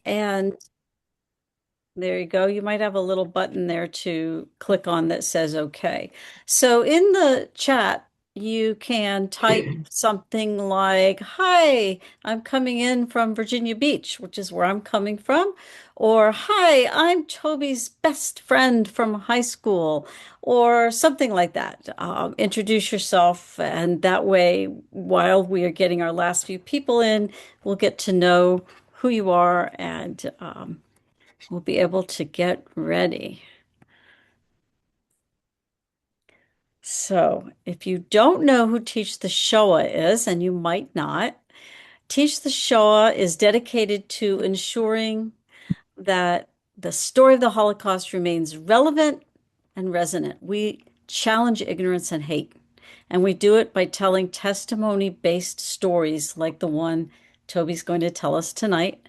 And there you go. You might have a little button there to click on that says OK. So in the chat, you can type something like, "Hi, I'm coming in from Virginia Beach," which is where I'm coming from. Or, "Hi, I'm Toby's best friend from high school," or something like that. Introduce yourself, and that way, while we are getting our last few people in, we'll get to know who you are and we'll be able to get ready. So, if you don't know who Teach the Shoah is, and you might not, Teach the Shoah is dedicated to ensuring that the story of the Holocaust remains relevant and resonant. We challenge ignorance and hate, and we do it by telling testimony-based stories like the one Toby's going to tell us tonight,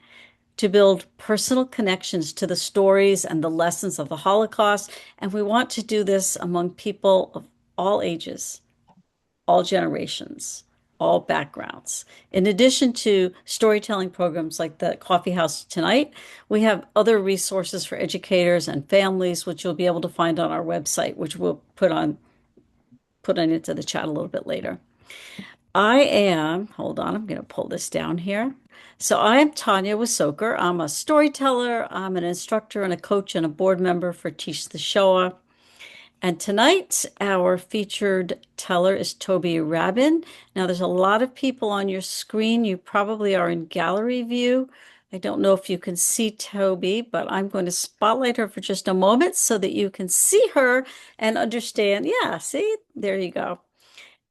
to build personal connections to the stories and the lessons of the Holocaust. And we want to do this among people of all ages, all generations, all backgrounds. In addition to storytelling programs like the Coffeehouse tonight, we have other resources for educators and families, which you'll be able to find on our website, which we'll put on into the chat a little bit later. Hold on, I'm going to pull this down here. So I'm Tanya Wisoker. I'm a storyteller. I'm an instructor and a coach and a board member for Teach the Shoah. And tonight, our featured teller is Toby Rabbin. Now, there's a lot of people on your screen. You probably are in gallery view. I don't know if you can see Toby, but I'm going to spotlight her for just a moment so that you can see her and understand. Yeah, see, there you go.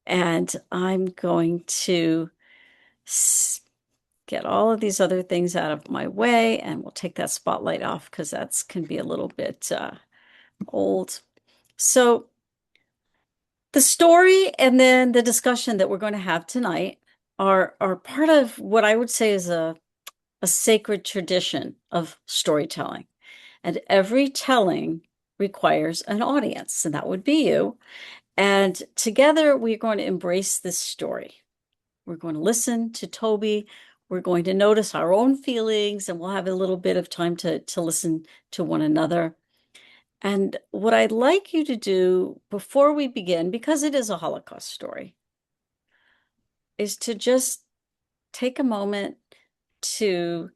And I'm going to get all of these other things out of my way, and we'll take that spotlight off because that can be a little bit old. So the story and then the discussion that we're going to have tonight are part of what I would say is a sacred tradition of storytelling. And every telling requires an audience, and that would be you. And together we're going to embrace this story. We're going to listen to Toby. We're going to notice our own feelings, and we'll have a little bit of time to listen to one another. And what I'd like you to do before we begin, because it is a Holocaust story, is to just take a moment to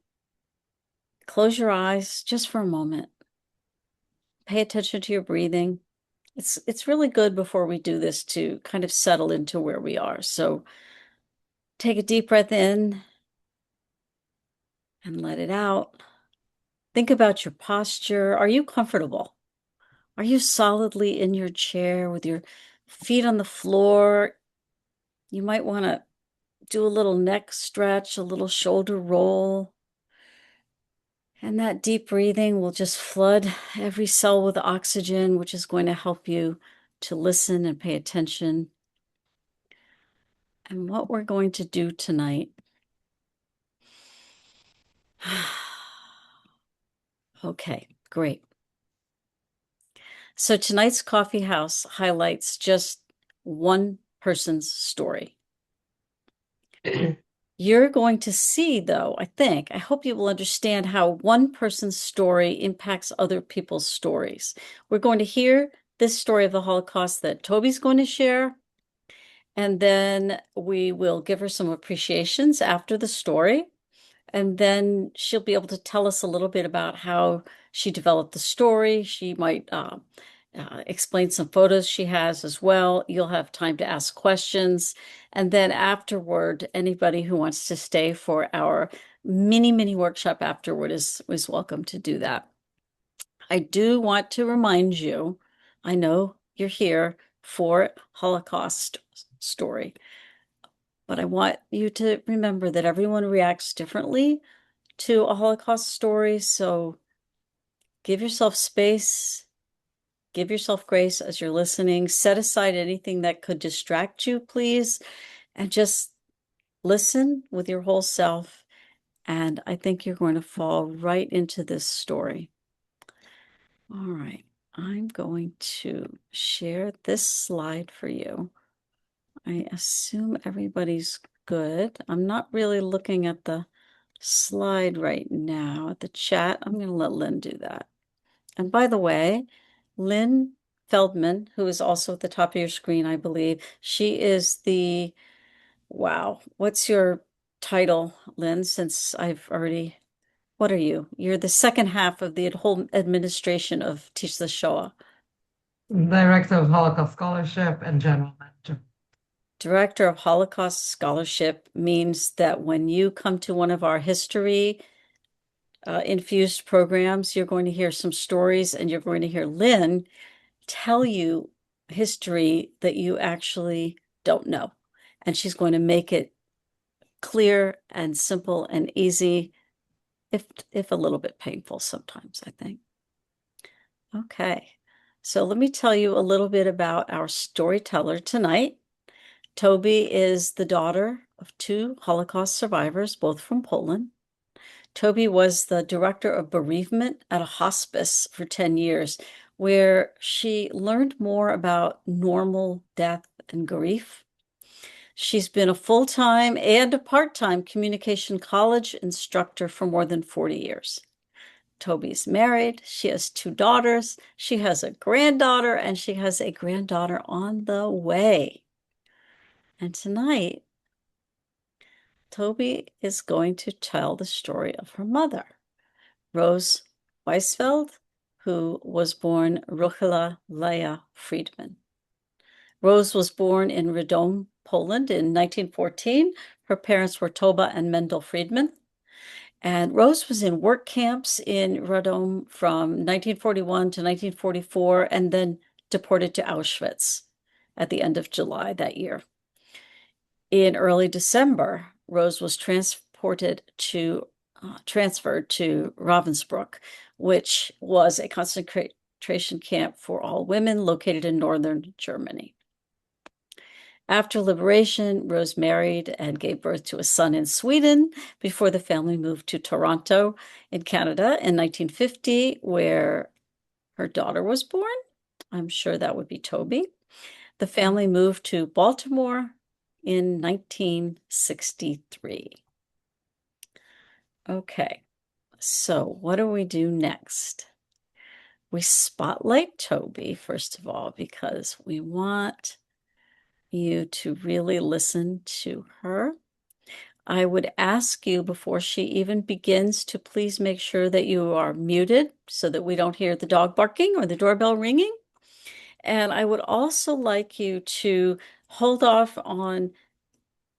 close your eyes just for a moment. Pay attention to your breathing. It's really good before we do this to kind of settle into where we are. So take a deep breath in and let it out. Think about your posture. Are you comfortable? Are you solidly in your chair with your feet on the floor? You might want to do a little neck stretch, a little shoulder roll. And that deep breathing will just flood every cell with oxygen, which is going to help you to listen and pay attention. And what we're going to do tonight. Okay, great. So tonight's coffee house highlights just one person's story. You're going to see, though, I hope you will understand how one person's story impacts other people's stories. We're going to hear this story of the Holocaust that Toby's going to share, and then we will give her some appreciations after the story. And then she'll be able to tell us a little bit about how she developed the story. She might explain some photos she has as well. You'll have time to ask questions. And then afterward, anybody who wants to stay for our mini workshop afterward is welcome to do that. I do want to remind you, I know you're here for Holocaust story, but I want you to remember that everyone reacts differently to a Holocaust story. So give yourself space, give yourself grace as you're listening. Set aside anything that could distract you, please, and just listen with your whole self. And I think you're going to fall right into this story. All right, I'm going to share this slide for you. I assume everybody's good. I'm not really looking at the slide right now at the chat. I'm going to let Lynn do that. And by the way, Lynn Feldman, who is also at the top of your screen, I believe, she is the, wow, what's your title, Lynn, since I've already, what are you? You're the second half of the whole administration of Teach the Shoah. Director of Holocaust Scholarship and General Manager. Director of Holocaust Scholarship means that when you come to one of our history infused programs, you're going to hear some stories and you're going to hear Lynn tell you history that you actually don't know. And she's going to make it clear and simple and easy, if a little bit painful sometimes, I think. Okay, so let me tell you a little bit about our storyteller tonight. Toby is the daughter of two Holocaust survivors, both from Poland. Toby was the director of bereavement at a hospice for 10 years, where she learned more about normal death and grief. She's been a full-time and a part-time communication college instructor for more than 40 years. Toby's married. She has two daughters. She has a granddaughter, and she has a granddaughter on the way. And tonight, Toby is going to tell the story of her mother, Rose Weisfeld, who was born Ruchela Leah Friedman. Rose was born in Radom, Poland in 1914. Her parents were Toba and Mendel Friedman. And Rose was in work camps in Radom from 1941 to 1944 and then deported to Auschwitz at the end of July that year. In early December, Rose was transferred to Ravensbrück, which was a concentration camp for all women located in northern Germany. After liberation, Rose married and gave birth to a son in Sweden before the family moved to Toronto in Canada in 1950, where her daughter was born. I'm sure that would be Toby. The family moved to Baltimore in 1963. Okay, so what do we do next? We spotlight Toby, first of all, because we want you to really listen to her. I would ask you before she even begins to please make sure that you are muted so that we don't hear the dog barking or the doorbell ringing. And I would also like you to hold off on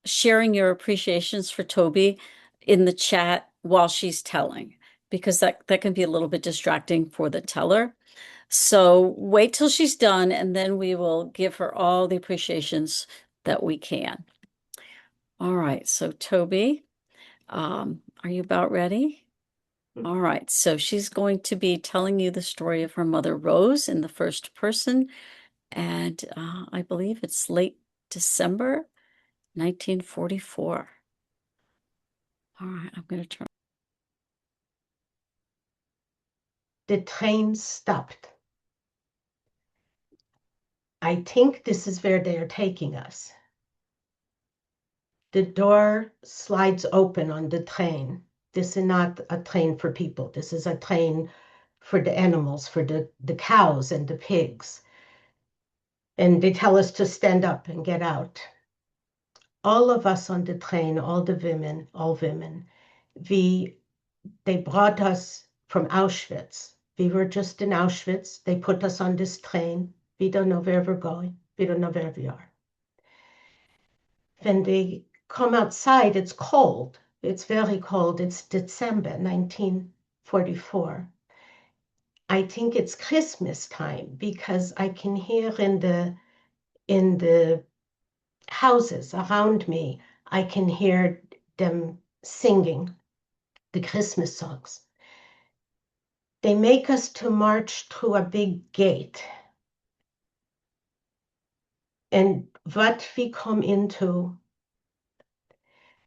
sharing your appreciations for Toby in the chat while she's telling, because that can be a little bit distracting for the teller. So wait till she's done, and then we will give her all the appreciations that we can. All right, so Toby, are you about ready? All right, so she's going to be telling you the story of her mother, Rose, in the first person, and I believe it's late December 1944. All right, I'm going to turn. The train stopped. I think this is where they are taking us. The door slides open on the train. This is not a train for people. This is a train for the animals, for the cows and the pigs. And they tell us to stand up and get out. All of us on the train, all women, they brought us from Auschwitz. We were just in Auschwitz. They put us on this train. We don't know where we're going. We don't know where we are. When they come outside, it's cold. It's very cold. It's December 1944. I think it's Christmas time because I can hear in the houses around me, I can hear them singing the Christmas songs. They make us to march through a big gate. And what we come into,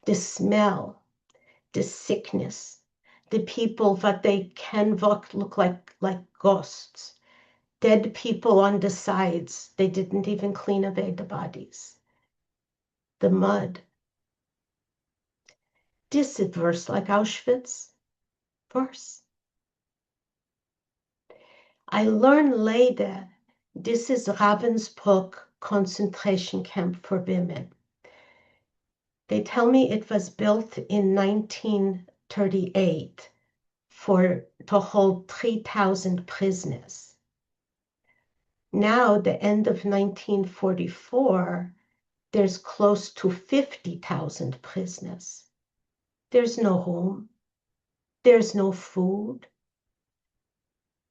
the smell, the sickness, the people, what they can look like ghosts, dead people on the sides. They didn't even clean away the bodies. The mud. This is worse like Auschwitz. Worse. I learned later this is Ravensbrück concentration camp for women. They tell me it was built in 1938 to hold 3,000 prisoners. Now, the end of 1944, there's close to 50,000 prisoners. There's no home. There's no food.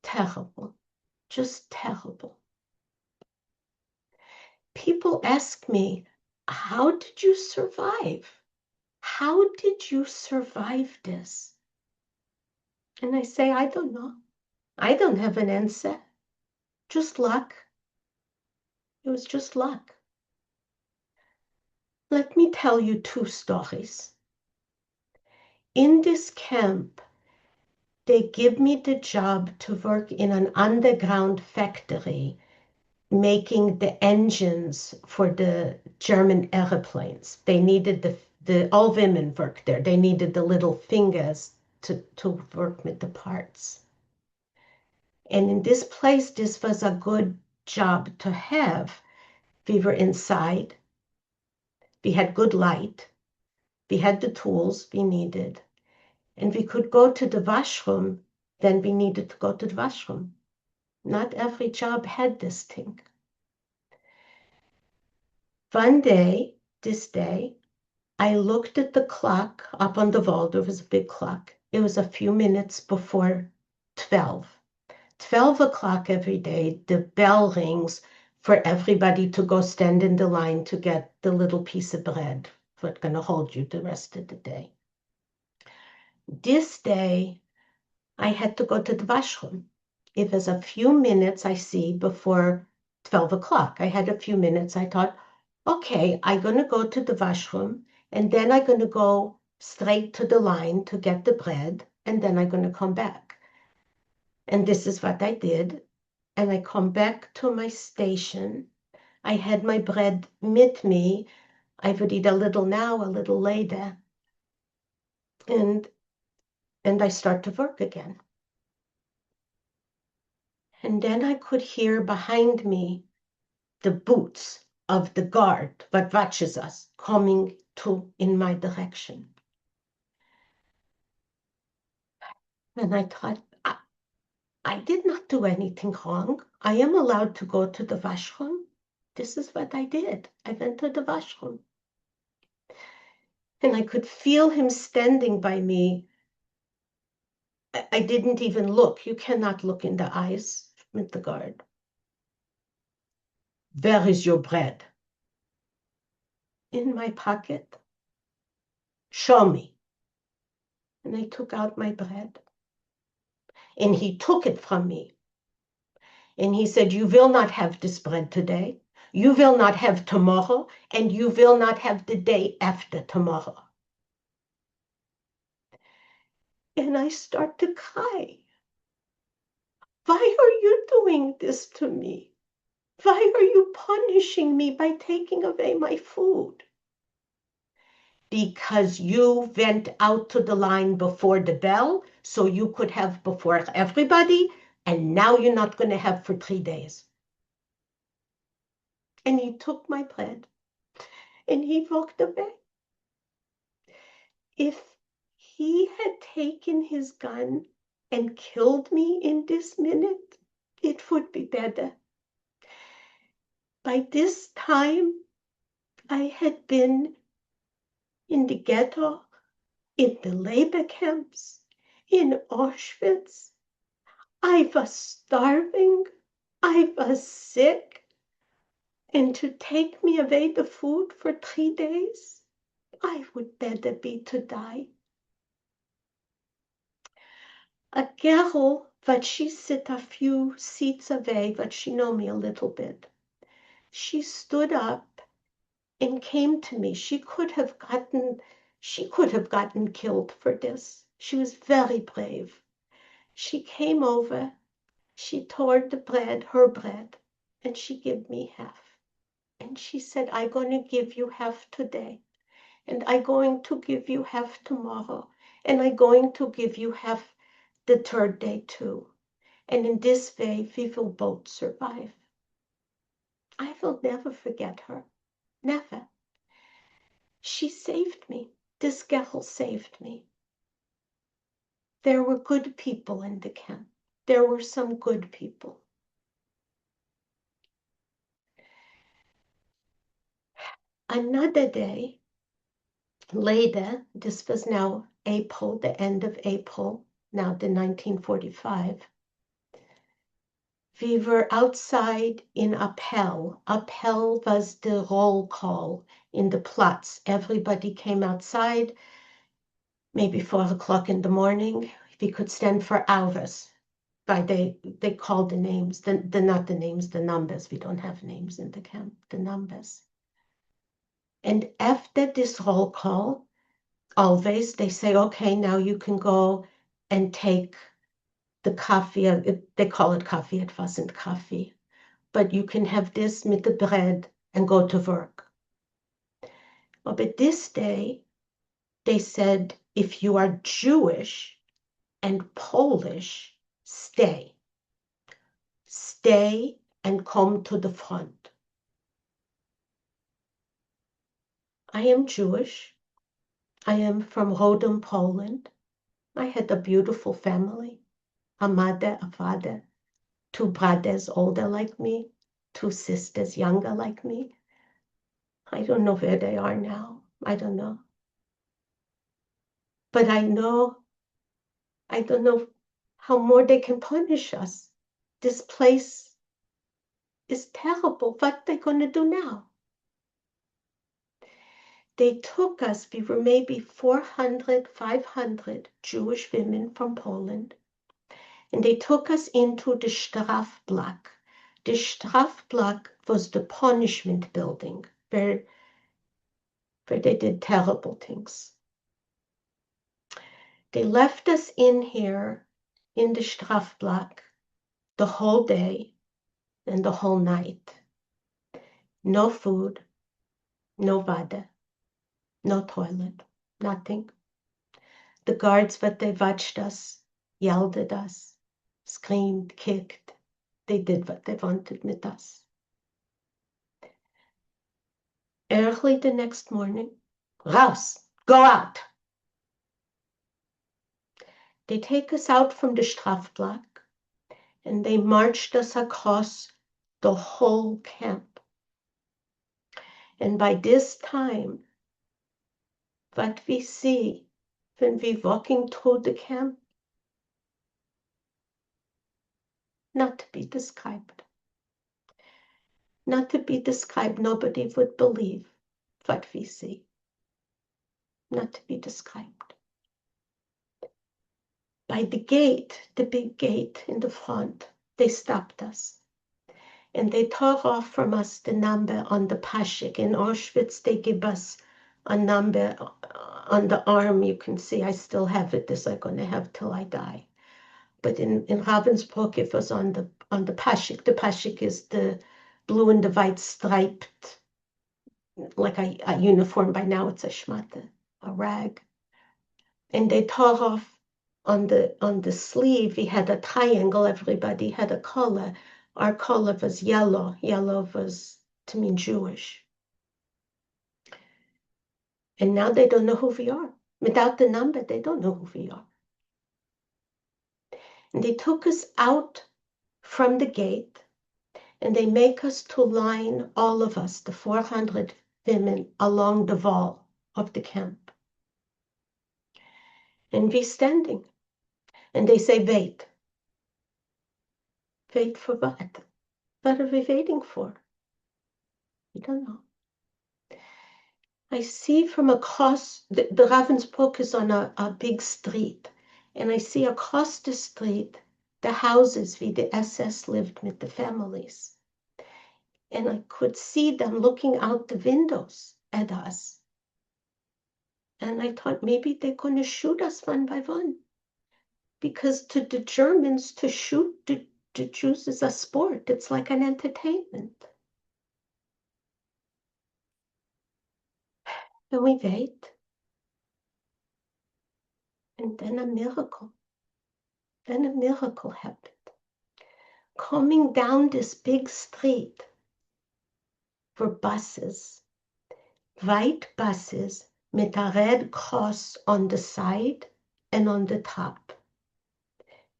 Terrible. Just terrible. People ask me, how did you survive? How did you survive this? And I say, I don't know. I don't have an answer. Just luck. It was just luck. Let me tell you two stories. In this camp, they give me the job to work in an underground factory making the engines for the German airplanes. They needed the all women worked there. They needed the little fingers to work with the parts. And in this place, this was a good job to have. We were inside. We had good light. We had the tools we needed. And we could go to the washroom when we needed to go to the washroom. Not every job had this thing. One day, this day, I looked at the clock up on the wall. There was a big clock. It was a few minutes before 12. 12 o'clock every day, the bell rings for everybody to go stand in the line to get the little piece of bread that's going to hold you the rest of the day. This day, I had to go to the washroom. It was a few minutes, I see, before 12 o'clock. I had a few minutes. I thought, okay, I'm going to go to the washroom, and then I'm going to go straight to the line to get the bread, and then I'm going to come back. And this is what I did. And I come back to my station. I had my bread with me. I would eat a little now, a little later. And I start to work again. And then I could hear behind me the boots of the guard that watches us coming in my direction. And I thought, I did not do anything wrong. I am allowed to go to the washroom. This is what I did. I went to the washroom. And I could feel him standing by me. I didn't even look. You cannot look in the eyes with the guard. Where is your bread? In my pocket. Show me. And I took out my bread. And he took it from me. And he said, you will not have this bread today. You will not have tomorrow. And you will not have the day after tomorrow. And I start to cry. Why are you doing this to me? Why are you punishing me by taking away my food? Because you went out to the line before the bell, so you could have before everybody, and now you're not going to have for 3 days. And he took my bread, and he walked away. If he had taken his gun and killed me in this minute, it would be better. By this time, I had been in the ghetto, in the labor camps, in Auschwitz. I was starving. I was sick. And to take me away the food for 3 days, I would better be to die. A girl, but she sit a few seats away, but she know me a little bit. She stood up and came to me. She could have gotten killed for this. She was very brave. She came over, she tore the bread, her bread, and she gave me half. And she said, I'm going to give you half today. and I'm going to give you half tomorrow, and I'm going to give you half the third day too. And in this way, we will both survive. I will never forget her. Never. She saved me. This girl saved me. There were good people in the camp. There were some good people. Another day later, this was now April, the end of April, now the 1945, we were outside in Appel. Appel was the roll call in the Platz. Everybody came outside, maybe 4 o'clock in the morning. We could stand for hours. They called the names, not the names, the numbers. We don't have names in the camp, the numbers. And after this roll call, always they say, okay, now you can go and take the coffee. They call it coffee, it wasn't coffee. But you can have this with the bread and go to work. Well, but this day, they said, if you are Jewish and Polish, stay. Stay and come to the front. I am Jewish. I am from Rodin, Poland. I had a beautiful family, a mother, a father, 2 brothers older like me, 2 sisters younger like me. I don't know where they are now. I don't know. But I don't know how more they can punish us. This place is terrible. What are they going to do now? They took us, we were maybe 400, 500 Jewish women from Poland, and they took us into the Strafblock. The Strafblock was the punishment building where they did terrible things. They left us in here in the Strafblock the whole day and the whole night. No food, no water, no toilet, nothing. The guards, but they watched us, yelled at us, screamed, kicked. They did what they wanted with us. Early the next morning, raus, go out. They take us out from the Strafblock and they marched us across the whole camp. And by this time, what we see when we walking through the camp, not to be described. Not to be described, nobody would believe what we see. Not to be described. By the gate, the big gate in the front, they stopped us. And they tore off from us the number on the pashik. In Auschwitz, they give us a number on the arm. You can see I still have it. This I'm going to have till I die. But in Ravensbrück, it was on the pashik. The pashik is the blue and the white striped, like a uniform. By now it's a shmata, a rag. And they tore off on the sleeve. We had a triangle. Everybody had a color. Our color was yellow. Yellow was to mean Jewish. And now they don't know who we are. Without the number, they don't know who we are. And they took us out from the gate and they make us to line, all of us, the 400 women, along the wall of the camp. And we standing. And they say, wait. Wait for what? What are we waiting for? We don't know. I see from across, the Ravensbrück is on a big street. And I see across the street the houses where the SS lived with the families. And I could see them looking out the windows at us. And I thought maybe they're going to shoot us one by one. Because to the Germans, to shoot the Jews is a sport. It's like an entertainment. And we wait. And then a miracle happened. Coming down this big street were buses, white buses with a red cross on the side and on the top.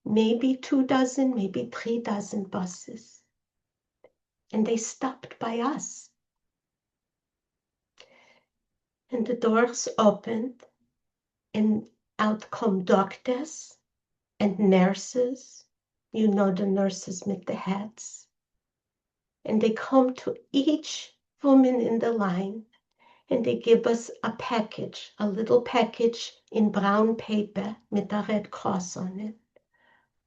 Maybe 24, maybe 36 buses. And they stopped by us. And the doors opened, and out come doctors and nurses. You know, the nurses with the hats. And they come to each woman in the line, and they give us a package, a little package in brown paper with a red cross on it,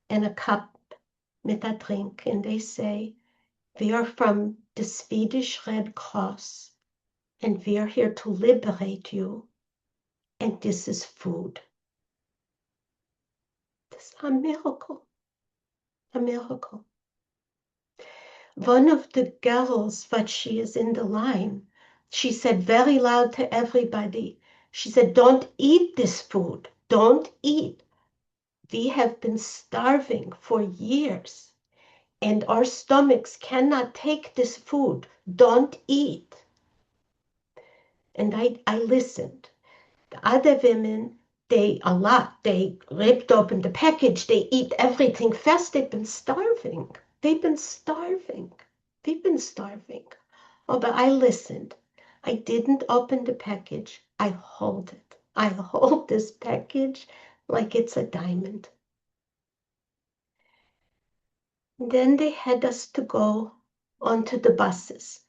and a cup with a drink. And they say, we are from the Swedish Red Cross, and we are here to liberate you, and this is food. This is a miracle, a miracle. One of the girls, but she is in the line, she said very loud to everybody, she said, don't eat this food, don't eat. We have been starving for years, and our stomachs cannot take this food. Don't eat. And I listened. The other women, they ripped open the package, they eat everything fast. They've been starving. They've been starving. They've been starving. Oh, but I listened. I didn't open the package. I hold it. I hold this package like it's a diamond. Then they had us to go onto the buses.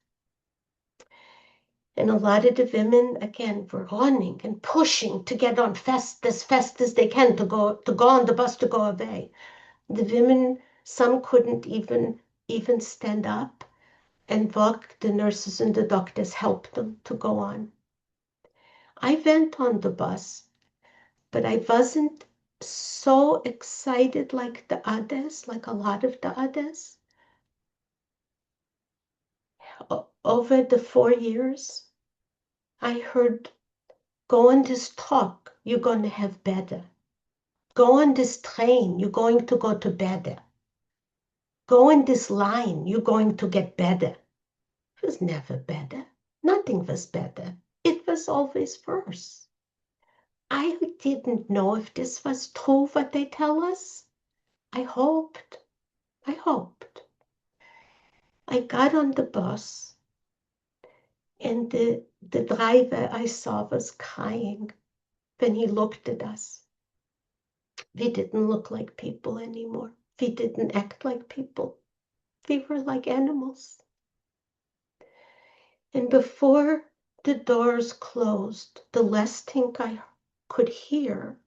And a lot of the women, again, were running and pushing to get on as fast as they can to go on the bus to go away. The women, some couldn't even stand up and walk. The nurses and the doctors helped them to go on. I went on the bus, but I wasn't so excited like the others, like a lot of the others. Over the 4 years, I heard, go on this talk, you're going to have better. Go on this train, you're going to go to better. Go on this line, you're going to get better. It was never better. Nothing was better. It was always worse. I didn't know if this was true, what they tell us. I hoped. I hoped. I got on the bus, and the driver I saw was crying when he looked at us. We didn't look like people anymore. We didn't act like people. We were like animals. And before the doors closed, the last thing I could hear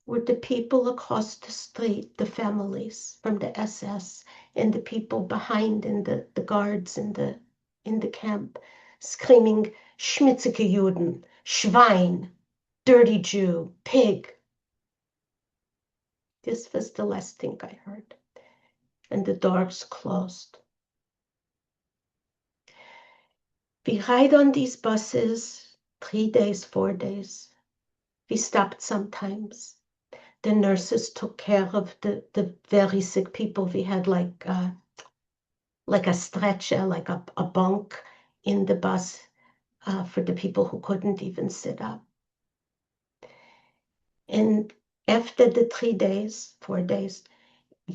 were the people across the street, the families from the SS, and the people behind in the guards in the camp, screaming, Schmitzige Juden, Schwein, dirty Jew, pig. This was the last thing I heard. And the doors closed. We ride on these buses 3 days, 4 days. We stopped sometimes. The nurses took care of the very sick people. We had like a stretcher, like a bunk in the bus for the people who couldn't even sit up. And after the 3 days, 4 days,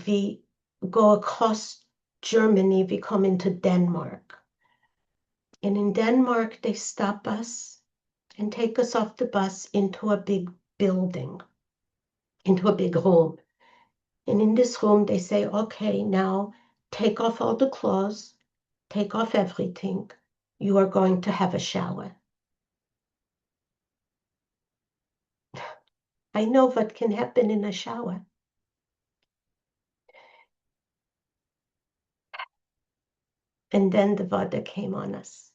we go across Germany. We come into Denmark. And in Denmark, they stop us and take us off the bus into a big building, into a big room. And in this room, they say, okay, now take off all the clothes, take off everything. You are going to have a shower. I know what can happen in a shower. And then the water came on us,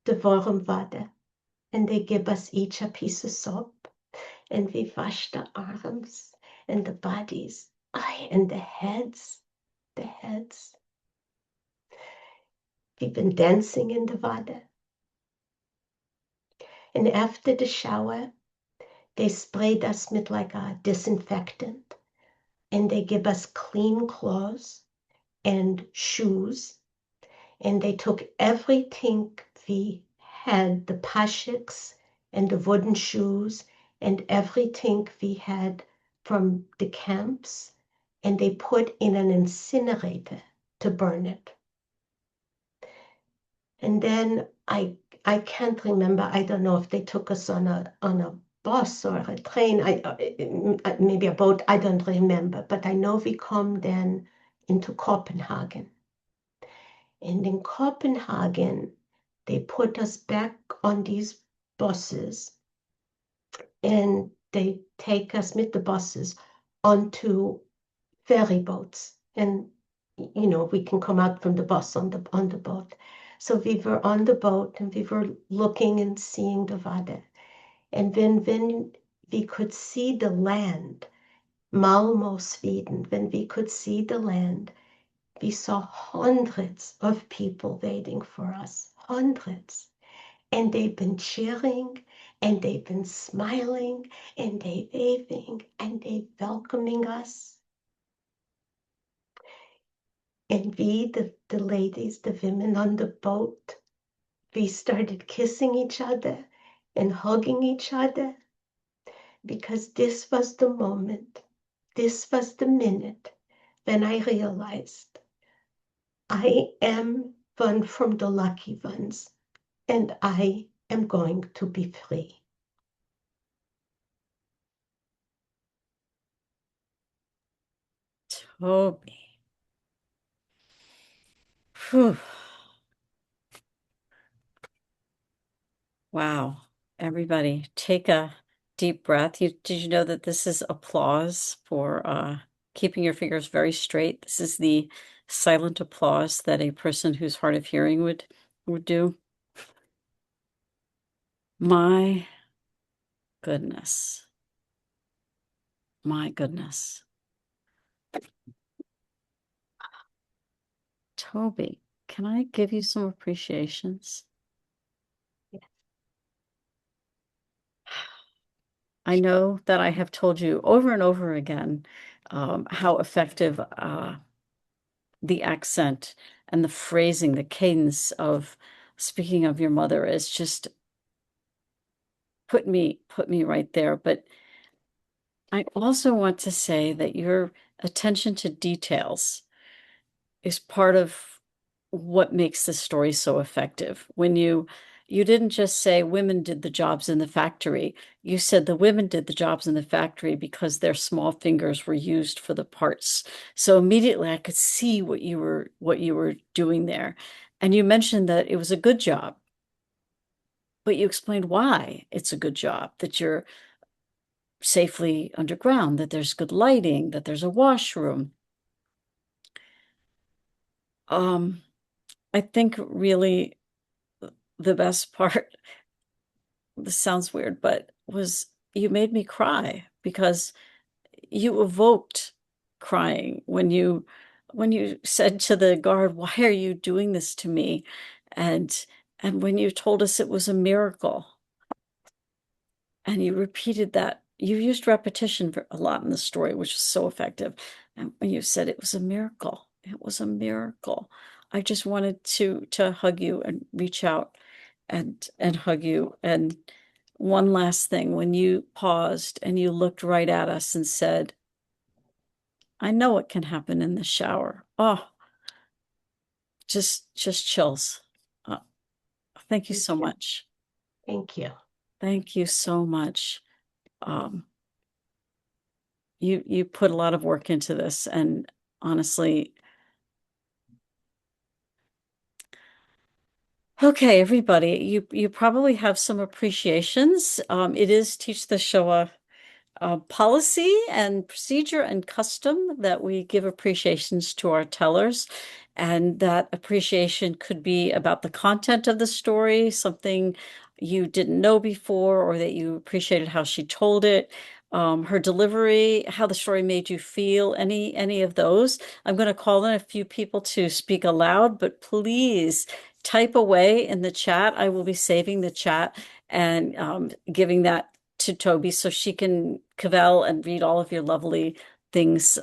the warm water. And they give us each a piece of soap. And we wash the arms and the bodies, and the heads. The heads. We've been dancing in the water. And after the shower, they sprayed us with like a disinfectant, and they give us clean clothes and shoes, and they took everything we had, the pashiks and the wooden shoes and everything we had from the camps, and they put in an incinerator to burn it. And then I can't remember. I don't know if they took us on a bus or a train. Maybe a boat. I don't remember. But I know we come then into Copenhagen. And in Copenhagen, they put us back on these buses, and they take us with the buses onto ferry boats. And we can come out from the bus on the boat. So we were on the boat, and we were looking and seeing the water. And when we could see the land, Malmo, Sweden, when we could see the land, we saw hundreds of people waiting for us, hundreds. And they've been cheering, and they've been smiling, and they waving, and they welcoming us. And we, the ladies, the women on the boat, we started kissing each other and hugging each other, because this was the moment, this was the minute when I realized I am one from the lucky ones, and I am going to be free. Toby. Whew. Wow. Everybody, take a deep breath. Did you know that this is applause for keeping your fingers very straight? This is the silent applause that a person who's hard of hearing would do. My goodness. My goodness. Toby, can I give you some appreciations? I know that I have told you over and over again how effective the accent and the phrasing, the cadence of speaking of your mother is. Just put me right there. But I also want to say that your attention to details is part of what makes this story so effective. When you didn't just say women did the jobs in the factory, you said the women did the jobs in the factory because their small fingers were used for the parts. So immediately I could see what you were doing there. And you mentioned that it was a good job, but you explained why it's a good job, that you're safely underground, that there's good lighting, that there's a washroom. I think really the best part, this sounds weird, but was you made me cry, because you evoked crying when you said to the guard, "Why are you doing this to me?" And when you told us it was a miracle, and you repeated that. You used repetition a lot in the story, which was so effective. And when you said it was a miracle, it was a miracle. I just wanted to hug you and reach out and hug you. And one last thing, when you paused and you looked right at us and said, "I know what can happen in the shower." Oh, just chills. Uh, thank you so much. Thank you. Thank you so much. You put a lot of work into this, and honestly, okay, everybody, you probably have some appreciations. It is Teach the Shoah policy and procedure and custom that we give appreciations to our tellers, and that appreciation could be about the content of the story, something you didn't know before, or that you appreciated how she told it, her delivery, how the story made you feel, any of those. I'm going to call in a few people to speak aloud, but please type away in the chat. I will be saving the chat and giving that to Toby so she can cavell and read all of your lovely things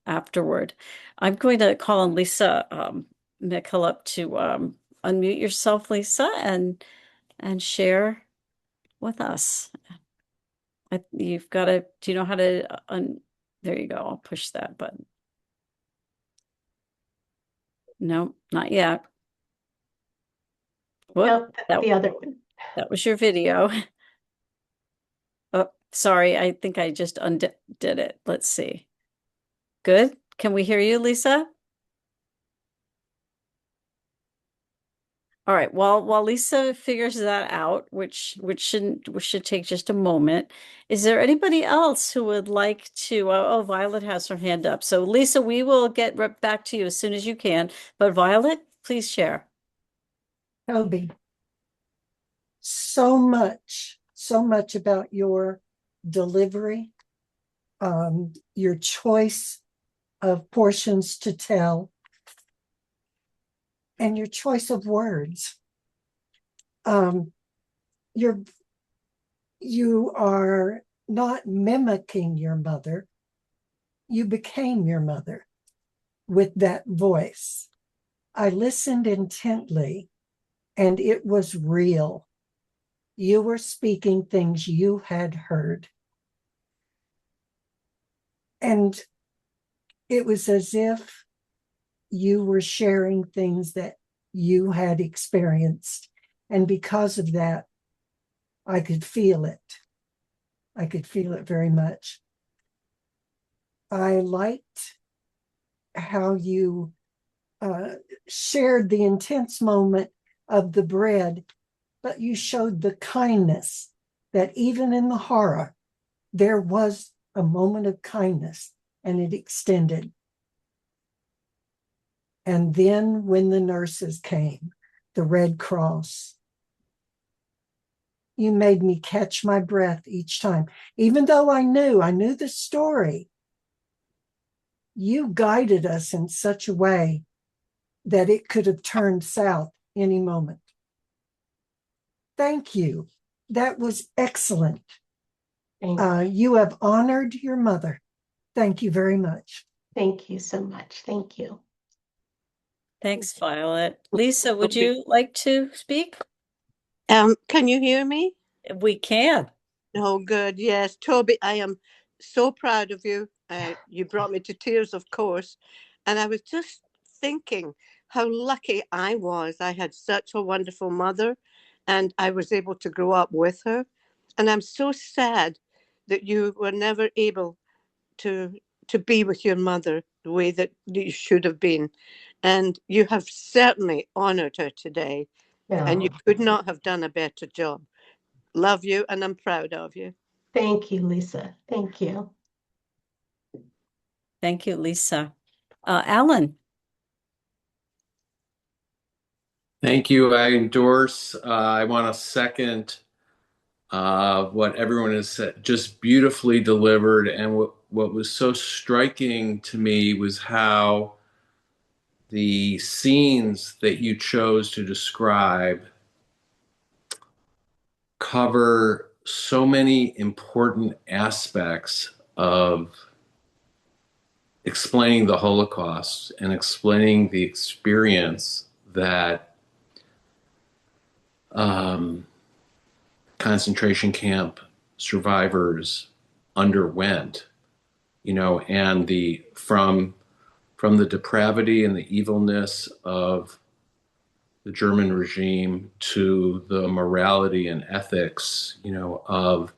afterward. I'm going to call on Lisa McKillop to unmute yourself, Lisa, and share with us. You've got to, do you know how to, there you go. I'll push that button. No, not yet. Whoop, Nope, that's the other one. that was your video. Oh, sorry. I think I just undid it. Let's see. Good. Can we hear you, Lisa? All right. While Lisa figures that out, which should take just a moment, is there anybody else who would like to? Oh, Violet has her hand up. So Lisa, we will get right back to you as soon as you can. But Violet, please share. Toby, so much about your delivery, your choice of portions to tell, and your choice of words. You are not mimicking your mother. You became your mother with that voice. I listened intently, and it was real. You were speaking things you had heard. And it was as if you were sharing things that you had experienced. And because of that, I could feel it. I could feel it very much. I liked how you shared the intense moment of the bread, but you showed the kindness that even in the horror, there was a moment of kindness and it extended. And then when the nurses came, the Red Cross, you made me catch my breath each time. Even though I knew the story, you guided us in such a way that it could have turned south any moment. Thank you. That was excellent. You have honored your mother. Thank you very much. Thank you so much. Thank you. Thanks, Violet. Lisa, would you like to speak? Can you hear me? We can. Oh, good. Yes, Toby, I am so proud of you. You brought me to tears, of course. And I was just thinking how lucky I was. I had such a wonderful mother, and I was able to grow up with her. And I'm so sad that you were never able to be with your mother the way that you should have been. And you have certainly honored her today. And you could not have done a better job. Love you, and I'm proud of you. Thank you, Lisa. Thank you. Thank you, Lisa. Alan. Thank you. I endorse. I want to second what everyone has said. Just beautifully delivered. And what was so striking to me was how the scenes that you chose to describe cover so many important aspects of explaining the Holocaust and explaining the experience that concentration camp survivors underwent, and from the depravity and the evilness of the German regime to the morality and ethics, of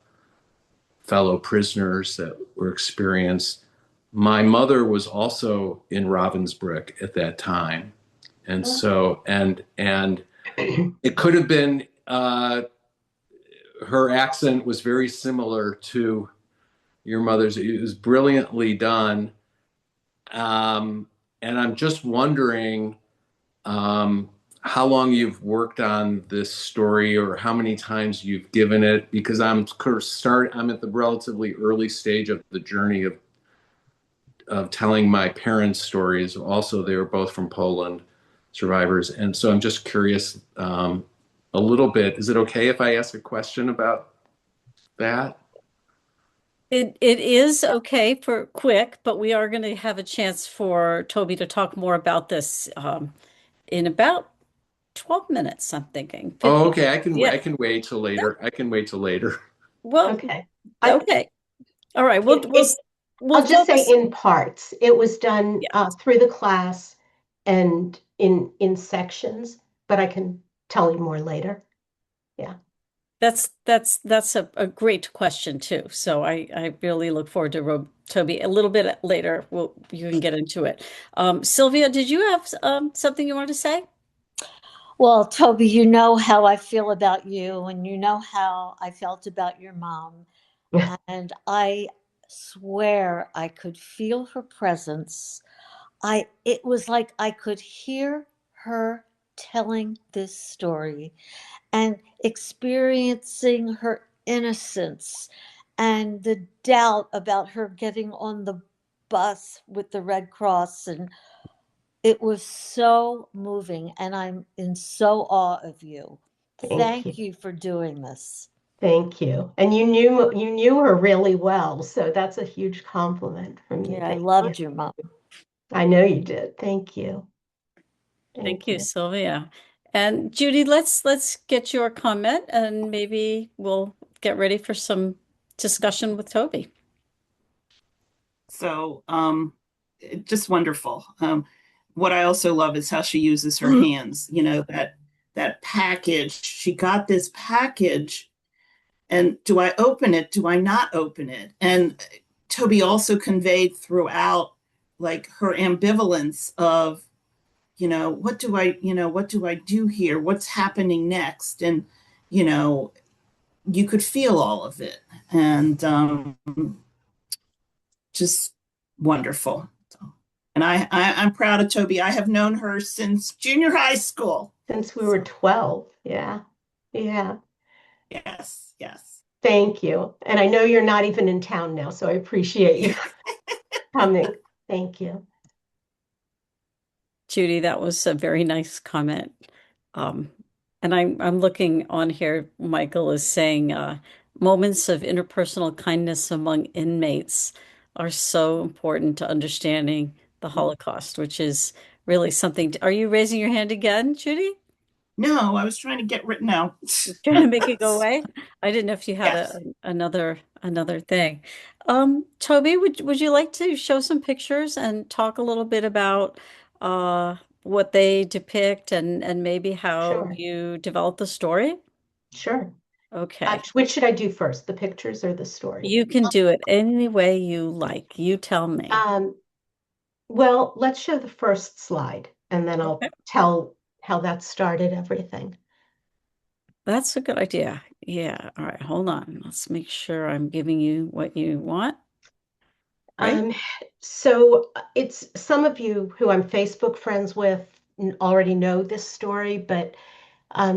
fellow prisoners that were experienced. My mother was also in Ravensbrück at that time. And so, and it could have been, her accent was very similar to your mother's. It was brilliantly done. And I'm just wondering, how long you've worked on this story or how many times you've given it, because I'm at the relatively early stage of the journey of telling my parents' stories. Also, they were both from Poland, survivors, and so I'm just curious a little bit. Is it okay if I ask a question about that? It is okay for quick, but we are going to have a chance for Toby to talk more about this in about 12 minutes, I'm thinking. Oh, 15. okay. I Yeah. can wait till Yeah. later. I can wait till later. Well, Okay. okay. All right. It, it, We'll I'll just say focus. in parts. It was done Yeah. through the class and in sections, but I can tell you more later. Yeah. That's a great question too. So I really look forward to Toby a little bit later. You can get into it. Sylvia, did you have something you wanted to say? Well, Toby, you know how I feel about you, and you know how I felt about your mom. And I swear I could feel her presence. It was like I could hear her telling this story and experiencing her innocence and the doubt about her getting on the bus with the Red Cross. And it was so moving, and I'm in so awe of you. Thank you. Thank you for doing this. Thank you. And you knew her really well, so that's a huge compliment from you. Yeah, I Thank you. loved your mom. I know you did. Thank you. Thank Thank you, you. Sylvia. And Judy, let's get your comment and maybe we'll get ready for some discussion with Toby. So, just wonderful. What I also love is how she uses her hands. You know, that package. She got this package, and do I open it? Do I not open it? And Toby also conveyed throughout, like, her ambivalence of, what do I do here? What's happening next? And you could feel all of it, and just wonderful. And I'm proud of Toby. I have known her since junior high school. Since we were 12. Yeah. Yeah. Yes, yes. Thank you. And I know you're not even in town now, so I appreciate you coming. Thank you. Judy, that was a very nice comment. Um, and I'm looking on here, Michael is saying moments of interpersonal kindness among inmates are so important to understanding the Holocaust, which is really something. Are you raising your hand again, Judy? No, I was trying to get written out. Trying to make it go away? I didn't know if you had Yes. another thing. Toby, would you like to show some pictures and talk a little bit about what they depict and maybe how Sure. you develop the story? Sure. Okay. Which should I do first, the pictures or the story? You can do it any way you like. You tell me. Well, let's show the first slide, and then I'll Okay. tell how that started everything. That's a good idea. Yeah. All right. Hold on. Let's make sure I'm giving you what you want. Right? So it's some of you who I'm Facebook friends with already know this story, but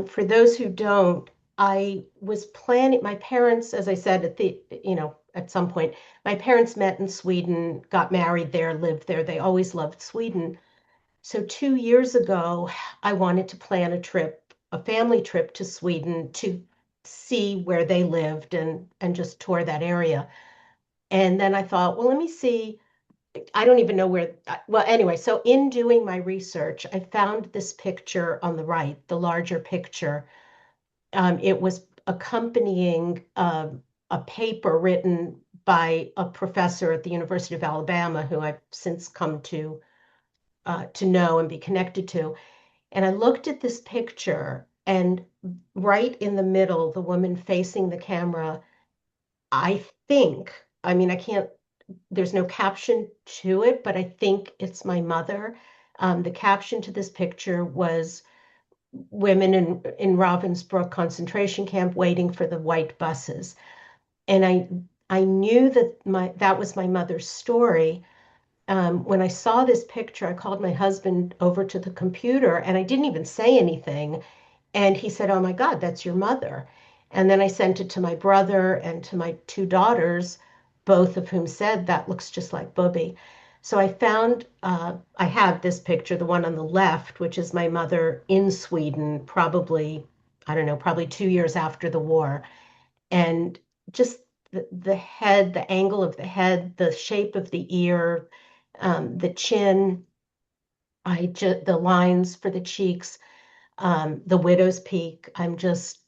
for those who don't, I was planning, my parents, as I said, at some point, my parents met in Sweden, got married there, lived there. They always loved Sweden. So 2 years ago, I wanted to plan a family trip to Sweden to see where they lived and just tour that area. And then I thought, well, let me see. I don't even know where. Well, anyway, so in doing my research, I found this picture on the right, the larger picture. It was accompanying a paper written by a professor at the University of Alabama, who I've since come to know and be connected to. And I looked at this picture, and right in the middle, the woman facing the camera, I think, I mean, I can't, there's no caption to it, but I think it's my mother. The caption to this picture was women in Ravensbrück concentration camp waiting for the white buses. And I knew that that was my mother's story. when I saw this picture, I called my husband over to the computer and I didn't even say anything. And he said, "Oh my God, that's your mother." And then I sent it to my brother and to my two daughters, both of whom said, "That looks just like Bubby." So I have this picture, the one on the left, which is my mother in Sweden, probably, I don't know, probably 2 years after the war. And just the head, the angle of the head, the shape of the ear, the chin, the lines for the cheeks, the widow's peak. I'm just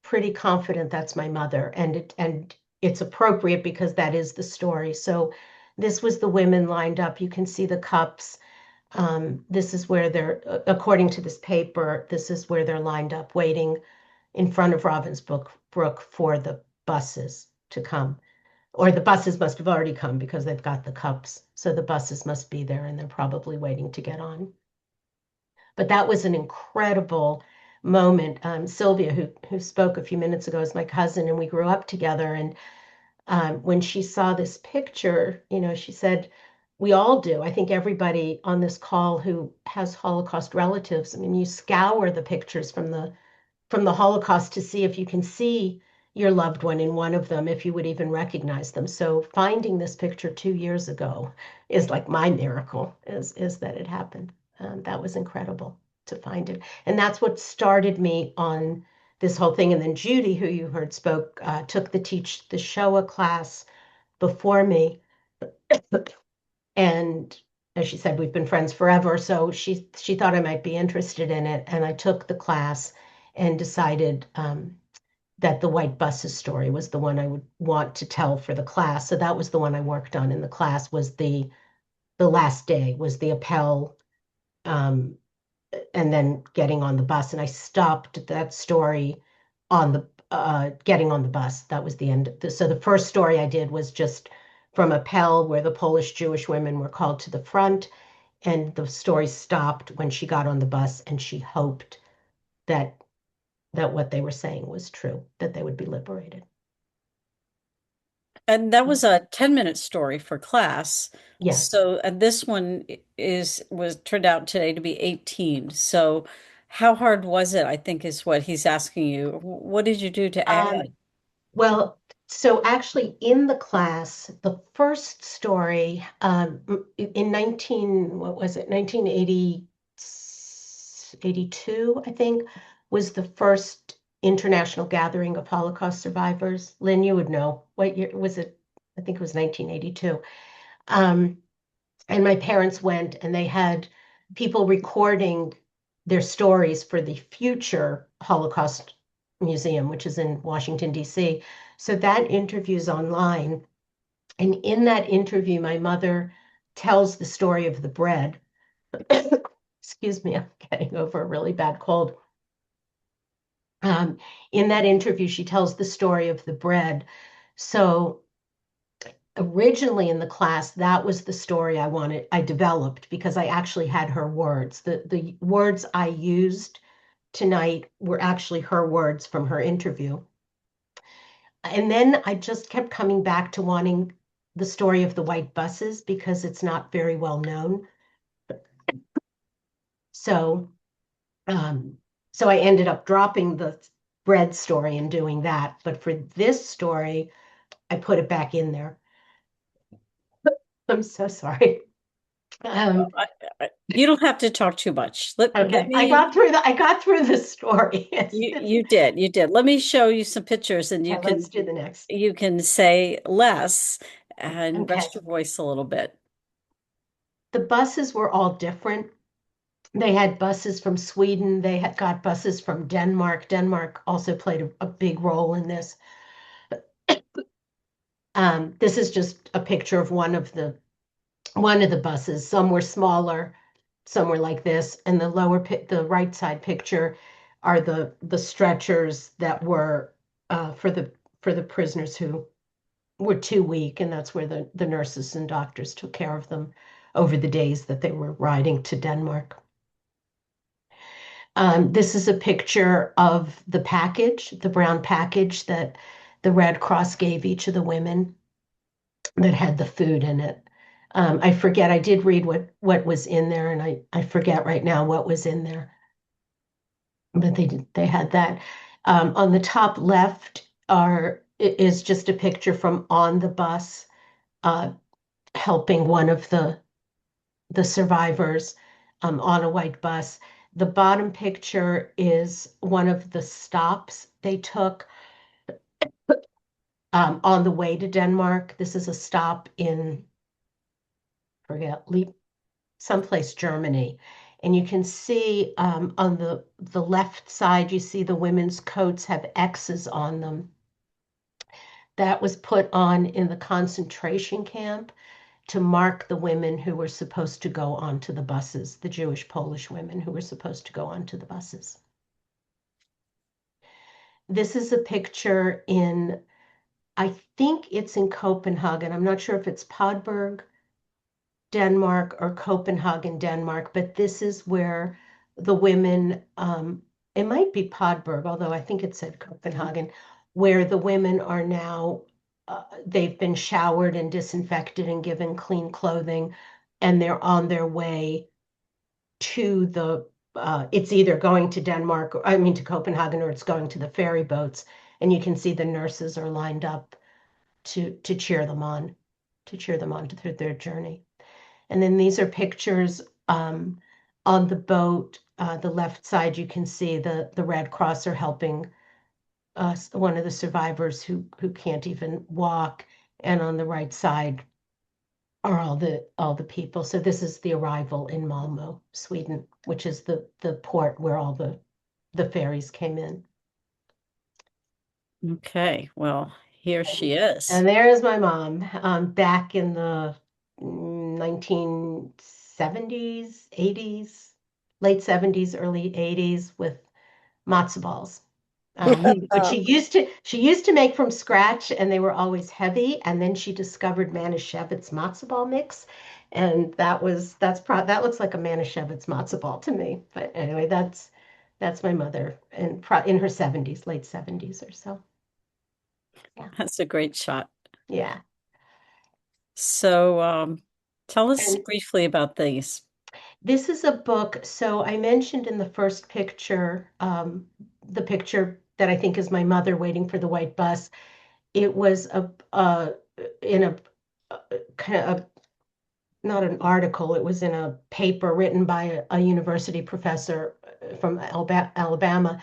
pretty confident that's my mother, and it's appropriate because that is the story. So this was the women lined up. You can see the cups. This is where according to this paper, this is where they're lined up, waiting in front of Ravensbrück for the buses to come. Or the buses must have already come because they've got the cups. So the buses must be there and they're probably waiting to get on. But that was an incredible moment. Sylvia, who spoke a few minutes ago, is my cousin, and we grew up together. And when she saw this picture, she said, we all do. I think everybody on this call who has Holocaust relatives, I mean, you scour the pictures from the Holocaust to see if you can see your loved one in one of them, if you would even recognize them. So finding this picture 2 years ago is like my miracle, is that it happened. That was incredible to find it. And that's what started me on this whole thing. And then Judy, who you heard spoke, took the Shoah class before me. And as she said, we've been friends forever. So she thought I might be interested in it. And I took the class and decided that the white buses story was the one I would want to tell for the class. So that was the one I worked on in the class, was the last day, was the appel, and then getting on the bus. And I stopped that story on the getting on the bus. That was the end. So the first story I did was just from Appel, where the Polish Jewish women were called to the front, and the story stopped when she got on the bus and she hoped that what they were saying was true, that they would be liberated. And that was a 10-minute story for class. Yes. So, and this one was turned out today to be 18. So, how hard was it? I think is what he's asking you. What did you do to Um, add? well, so actually in the class, the first story in 1982, I think, was the first international gathering of Holocaust survivors. Lynn, you would know. What year was it? I think it was 1982. Um, and my parents went and they had people recording their stories for the future Holocaust Museum, which is in Washington, D.C. So that interview's online. And in that interview, my mother tells the story of the bread. Excuse me, I'm getting over a really bad cold. In that interview, she tells the story of the bread. So originally in the class, that was the story I developed because I actually had her words. The words I used tonight were actually her words from her interview. And then I just kept coming back to wanting the story of the white buses because it's not very well known. So, so I ended up dropping the bread story and doing that. But for this story, I put it back in there. I'm so sorry. You don't have to talk too much. Let Okay, me. I got through the story. You did. Let me show you some pictures, and Okay, let's do the next. you can say less and Okay. rest your voice a little bit. The buses were all different. They had buses from Sweden. They had got buses from Denmark. Denmark also played a big role in this. This is just a picture of one of the buses. Some were smaller, some were like this, and the right side picture are the stretchers that were for the prisoners who were too weak, and that's where the nurses and doctors took care of them over the days that they were riding to Denmark. This is a picture of the package, the brown package that the Red Cross gave each of the women that had the food in it. I forget, I did read what was in there, and I forget right now what was in there. But they had that. On the top left is just a picture from on the bus, uh, helping one of the survivors on a white bus. The bottom picture is one of the stops they took on the way to Denmark. This is a stop in, forget, someplace Germany. And you can see on the left side, you see the women's coats have X's on them. That was put on in the concentration camp to mark the women who were supposed to go onto the buses, the Jewish Polish women who were supposed to go onto the buses. This is a picture in, I think it's in Copenhagen. I'm not sure if it's Podberg, Denmark, or Copenhagen, Denmark, but this is where the women, it might be Podberg, although I think it said Copenhagen, where the women are now, they've been showered and disinfected and given clean clothing, and they're on their way to it's either going to Denmark, or I mean to Copenhagen, or it's going to the ferry boats. And you can see the nurses are lined up to cheer them on, through their journey. And then these are pictures on the boat. The left side, you can see the Red Cross are helping one of the survivors who can't even walk. And on the right side are all the people. So this is the arrival in Malmö, Sweden, which is the port where all the ferries came in. Okay, well, here she is. And there's my mom, back in the 1970s, 80s, late 70s, early 80s, with matzo balls. But she used to make from scratch, and they were always heavy. And then she discovered Manischewitz matzo ball mix, and that looks like a Manischewitz matzo ball to me. But anyway, that's my mother, and in her 70s, late 70s or so. Yeah, That's a great shot. yeah. So, tell us And briefly about these. this is a book. So I mentioned in the first picture, the picture that I think is my mother waiting for the white bus. It was in a kind of not an article. It was in a paper written by a university professor from Alabama.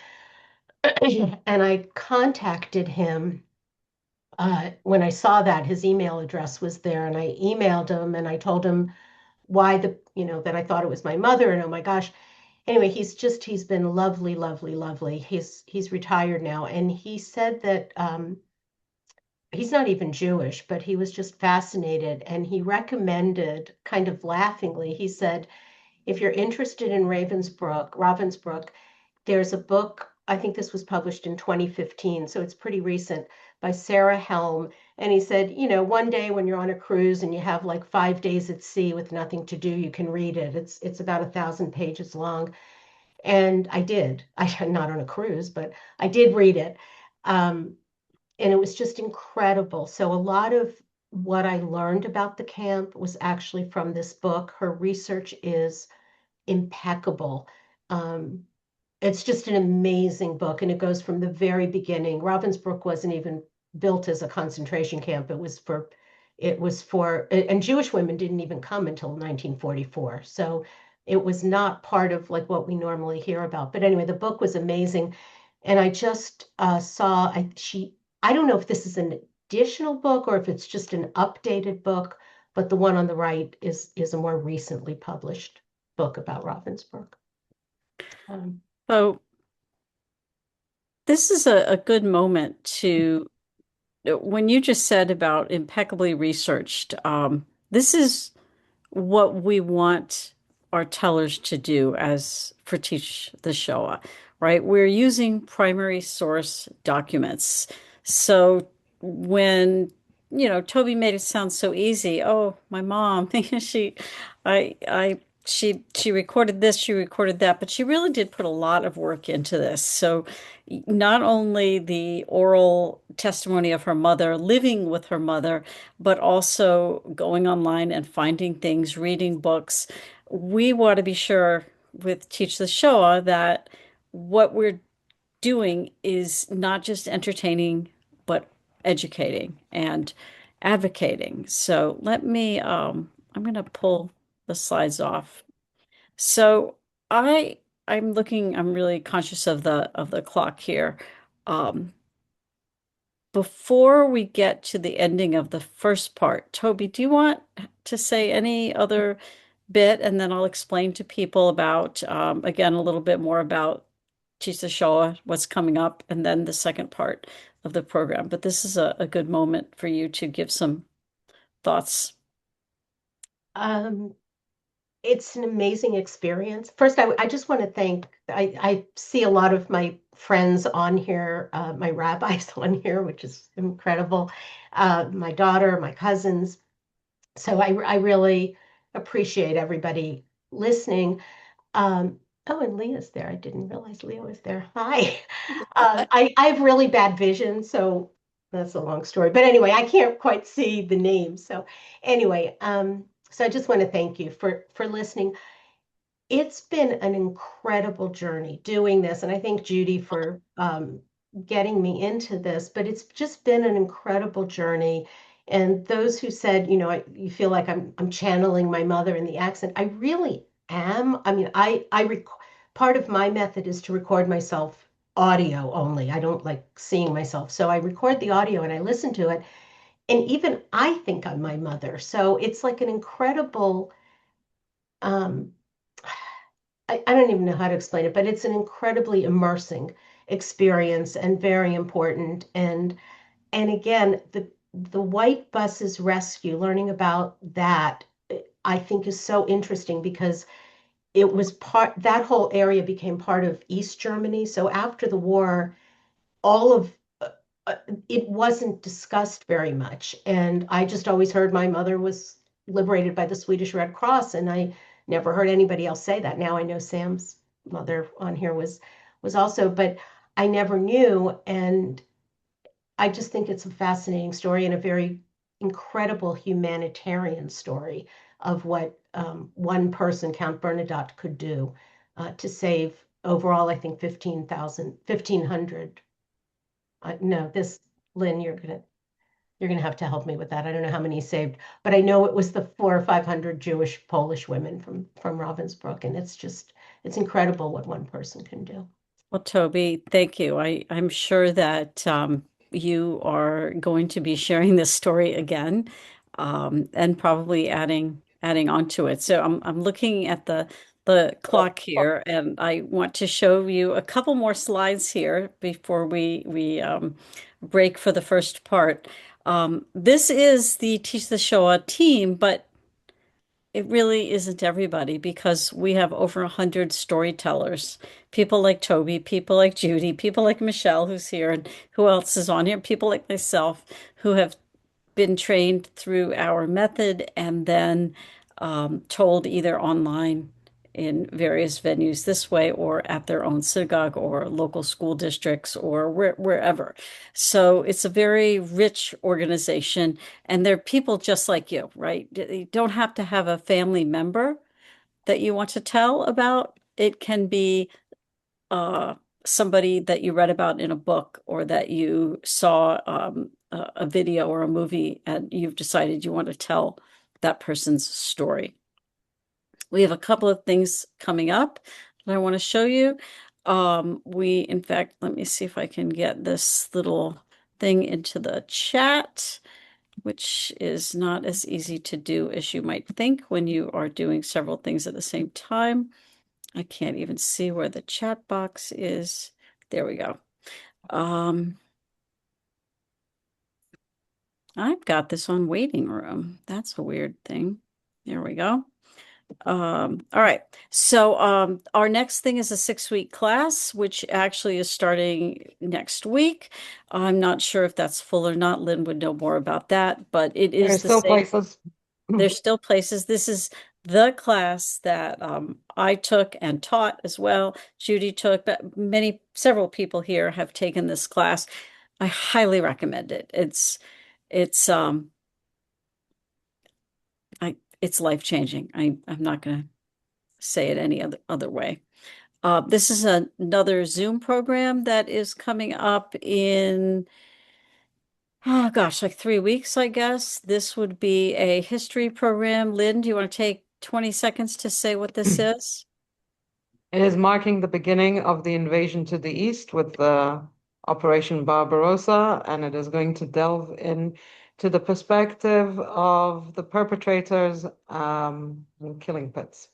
And I contacted him when I saw that his email address was there, and I emailed him and I told him why that I thought it was my mother, and oh my gosh. Anyway, he's been lovely, lovely, lovely. He's retired now, and he said that he's not even Jewish, but he was just fascinated, and he recommended, kind of laughingly, he said, if you're interested in Ravensbrück, there's a book, I think this was published in 2015, so it's pretty recent, by Sarah Helm. And he said, one day when you're on a cruise and you have like 5 days at sea with nothing to do, you can read it. It's about 1,000 pages long. And I did. I'm not on a cruise, but I did read it. And it was just incredible. So a lot of what I learned about the camp was actually from this book. Her research is impeccable. Um, it's just an amazing book, and it goes from the very beginning. Ravensbrück wasn't even built as a concentration camp. And Jewish women didn't even come until 1944. So it was not part of like what we normally hear about. But anyway, the book was amazing. And I just I don't know if this is an additional book or if it's just an updated book, but the one on the right is a more recently published book about Ravensbrück. So, this is a good moment to, when you just said about impeccably researched, this is what we want our tellers to do as for Teach the Shoah, right? We're using primary source documents. So when, Toby made it sound so easy. Oh, my mom, I she recorded this, she recorded that, but she really did put a lot of work into this. So not only the oral testimony of her mother, living with her mother, but also going online and finding things, reading books. We want to be sure with Teach the Shoah that what we're doing is not just entertaining, but educating and advocating. So I'm going to pull the slides off. So I, I'm really conscious of the clock here. Um, Before we get to the ending of the first part, Toby, do you want to say any other bit, and then I'll explain to people about, again, a little bit more about Teach the Shoah, what's coming up, and then the second part of the program. But this is a good moment for you to give some thoughts. Um, it's an amazing experience. First, I just want to thank, I see a lot of my friends on here, my rabbis on here, which is incredible, my daughter, my cousins. So I really appreciate everybody listening. Oh, and Leah's there. I didn't realize Leah was there. Hi. I have really bad vision, so that's a long story. But anyway, I can't quite see the names. So anyway, so I just want to thank you for listening. It's been an incredible journey doing this, and I thank Judy for getting me into this, but it's just been an incredible journey. And those who said, you feel like I'm channeling my mother in the accent, I really am. I mean, part of my method is to record myself audio only. I don't like seeing myself. So I record the audio and I listen to it. And even I think I'm my mother. So it's like an incredible um, I don't even know how to explain it, but it's an incredibly immersing experience and very important. And again, the white buses rescue, learning about that, I think is so interesting because it was that whole area became part of East Germany. So after the war, all of uh, it wasn't discussed very much. And I just always heard my mother was liberated by the Swedish Red Cross, and I never heard anybody else say that. Now I know Sam's mother on here was also, but I never knew. And I just think it's a fascinating story and a very incredible humanitarian story of what one person, Count Bernadotte, could do to save overall, I think 1,500. No, this, Lynn, you're gonna have to help me with that. I don't know how many he saved, but I know it was the 400 or 500 Jewish Polish women from Ravensbrück, and it's incredible what one person can do. Well, Toby, thank you. I'm sure that you are going to be sharing this story again, and probably adding on to it. So I'm looking at the clock here, and I want to show you a couple more slides here before we break for the first part. This is the Teach the Shoah team, but it really isn't everybody because we have over 100 storytellers, people like Toby, people like Judy, people like Michelle, who's here, and who else is on here? People like myself who have been trained through our method and then told either online in various venues this way or at their own synagogue or local school districts or wherever. So it's a very rich organization, and they're people just like you, right? You don't have to have a family member that you want to tell about. It can be uh, somebody that you read about in a book or that you saw a video or a movie and you've decided you want to tell that person's story. We have a couple of things coming up that I want to show you. In fact, let me see if I can get this little thing into the chat, which is not as easy to do as you might think when you are doing several things at the same time. I can't even see where the chat box is. There we go. I've got this on waiting room. That's a weird thing. There we go. All right. So our next thing is a 6-week class, which actually is starting next week. I'm not sure if that's full or not. Lynn would know more about that, but it is There's the still same. places. There's still places. This is the class that I took and taught as well. Judy took, but several people here have taken this class. I highly recommend it. It's it's life-changing. I'm not going to say it any other way. This is another Zoom program that is coming up in, oh gosh, like 3 weeks, I guess. This would be a history program. Lynn, do you want to take 20 seconds to say what this is? It is marking the beginning of the invasion to the east with the Operation Barbarossa, and it is going to delve into the perspective of the perpetrators in killing pits.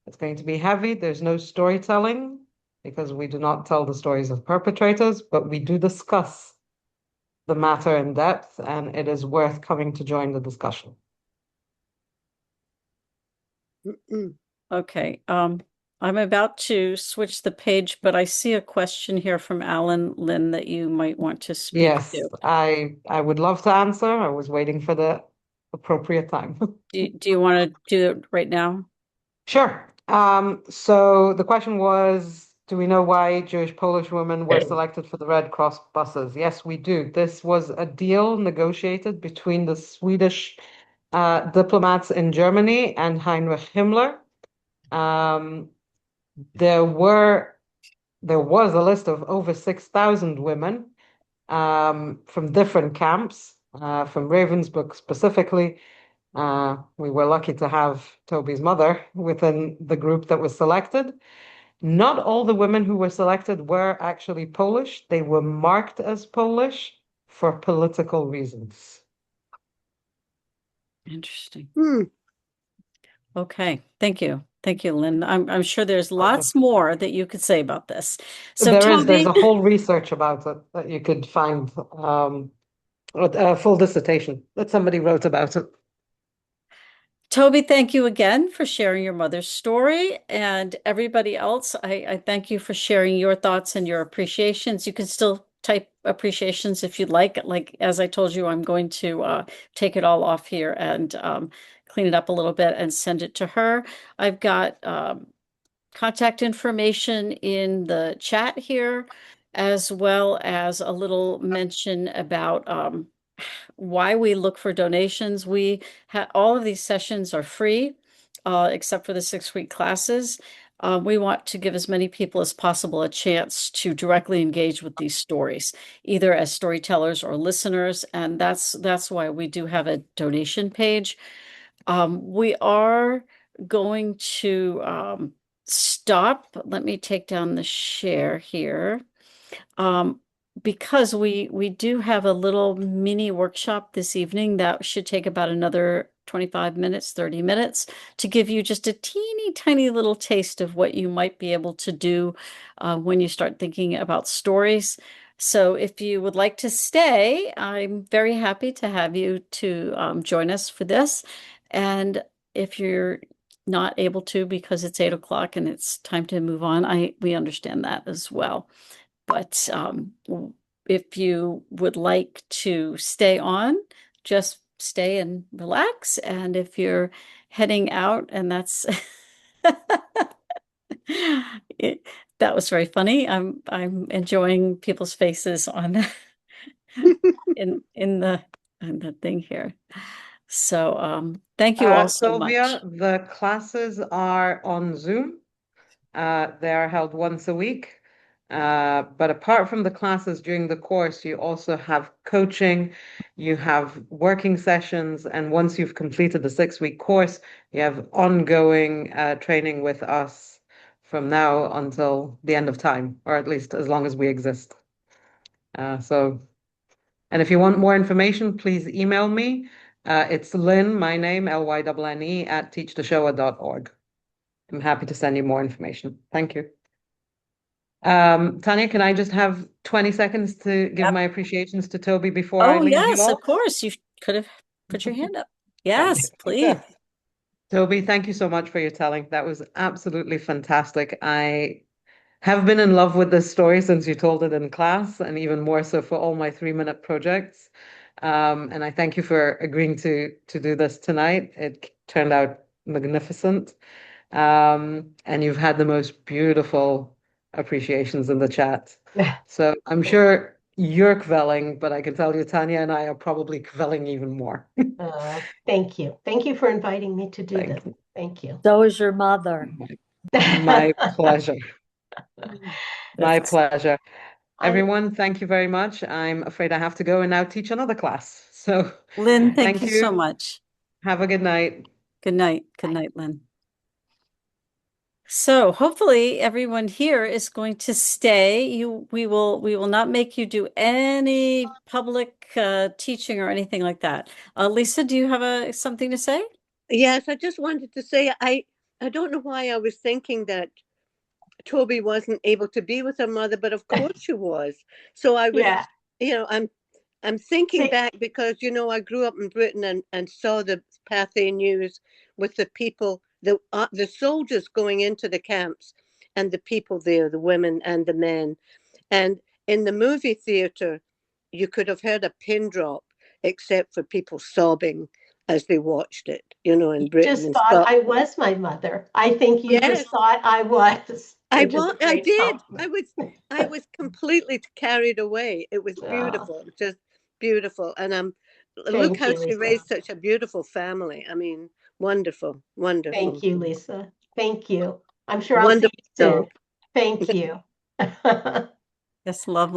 It's going to be heavy. There's no storytelling because we do not tell the stories of perpetrators, but we do discuss the matter in depth, and it is worth coming to join the discussion. Okay. I'm about to switch the page, but I see a question here from Alan Lynn that you might want to speak Yes, to. I would love to answer. I was waiting for the appropriate time. Do you want to do it right now? Sure. So the question was, do we know why Jewish Polish women were selected for the Red Cross buses? Yes, we do. This was a deal negotiated between the Swedish diplomats in Germany and Heinrich Himmler. There was a list of over 6,000 women from different camps, from Ravensbrück specifically. We were lucky to have Toby's mother within the group that was selected. Not all the women who were selected were actually Polish. They were marked as Polish for political reasons. Interesting. Okay. Thank you. Thank you, Lynn. I'm sure there's lots more that you could say about this. So There's Toby, a whole research about it that you could find, a full dissertation that somebody wrote about it. Toby, thank you again for sharing your mother's story. And everybody else, I thank you for sharing your thoughts and your appreciations. You can still type appreciations if you'd like. Like, as I told you, I'm going to take it all off here and clean it up a little bit and send it to her. I've got contact information in the chat here, as well as a little mention about why we look for donations. All of these sessions are free, except for the 6-week classes. We want to give as many people as possible a chance to directly engage with these stories, either as storytellers or listeners, and that's why we do have a donation page. We are going to stop. Let me take down the share here. Because we do have a little mini workshop this evening that should take about another 25 minutes, 30 minutes to give you just a teeny tiny little taste of what you might be able to do when you start thinking about stories. So if you would like to stay, I'm very happy to have you to join us for this. And if you're not able to because it's 8 o'clock and it's time to move on, we understand that as well. But if you would like to stay on, just stay and relax. And if you're heading out, and that's that was very funny. I'm enjoying people's faces on in the thing here. So thank you all so Sylvia, much. the classes are on Zoom. They are held once a week. But apart from the classes during the course, you also have coaching, you have working sessions, and once you've completed the 6-week course, you have ongoing training with us from now until the end of time, or at least as long as we exist. And if you want more information, please email me. It's Lynn, my name, Lynne, at teachtheshoah.org. I'm happy to send you more information. Thank you. Tanya, can I just have 20 seconds to give Yep. my appreciations to Toby before I Oh, leave you yes, all? of course. You could have put your hand up. Yes, please. Yeah. Toby, thank you so much for your telling. That was absolutely fantastic. I have been in love with this story since you told it in class, and even more so for all my 3-minute projects. And I thank you for agreeing to do this tonight. It turned out magnificent. And you've had the most beautiful appreciations in the chat. So I'm sure you're kvelling, but I can tell you, Tanya and I are probably kvelling even more. Thank you. Thank you for inviting me to do Thank this. you. Thank you. So is your mother. My pleasure. My That's pleasure. I, Everyone, thank you very much. I'm afraid I have to go and now teach another class. So Lynn, thank thank you so you. much. Have a good night. Good night. Good night, Lynn. So hopefully everyone here is going to stay. We will not make you do any public teaching or anything like that. Lisa, do you have something to say? Yes, I just wanted to say I don't know why I was thinking that Toby wasn't able to be with her mother, but of course she was. So I was, yeah. I'm thinking See, back because I grew up in Britain and saw the Pathé News with the people, the soldiers going into the camps, and the people there, the women and the men, and in the movie theater, you could have heard a pin drop, except for people sobbing as they watched it. In Britain just and thought Scotland. I was my mother. I think you Yes. just thought I was, which is a I great did. compliment. I was completely carried away. It was Oh, beautiful, just beautiful. And look thank how you, she Lisa. raised such a beautiful family. I mean, wonderful, wonderful, Thank you, Lisa. Thank you. I'm sure I'll see wonderful you soon. dog. Thank you. Yes, lovely.